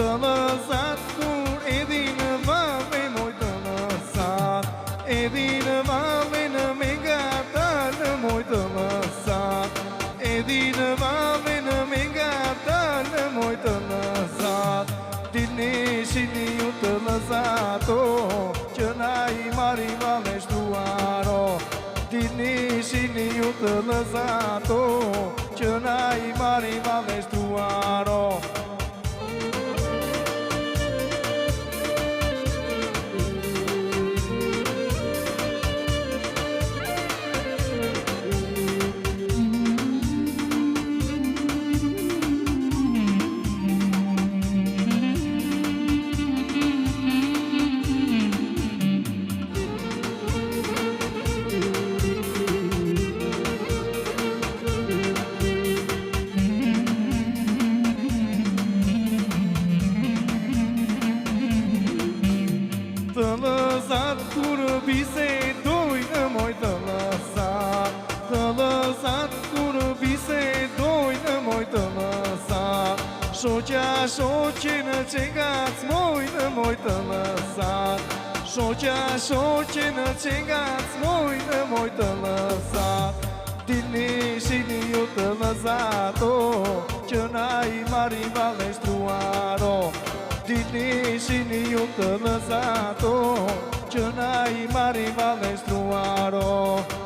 Të lëzat kur edhi në vave moj të lëzat, edhi në vave në me gatalë moj të lëzat, edhi në vave në me gatalë moj të lëzat. Dini shini ju të lëzato, që na i mari vale shtruaro. Dini shini ju të lëzato, që na i mari vale shtruaro. Të lëzat kur bisedojnë moj të lëzat, të lëzat kur bisedojnë moj të lëzat, shoqja shoqen që ngacmojnë moj të lëzat, shoqja shoqen që ngacmojnë moj të lëzat. Dini shini ju të lëzato, që na i mari vale shtruaro. Dini shini ju të lëzato, që na i mari vale shtruaro.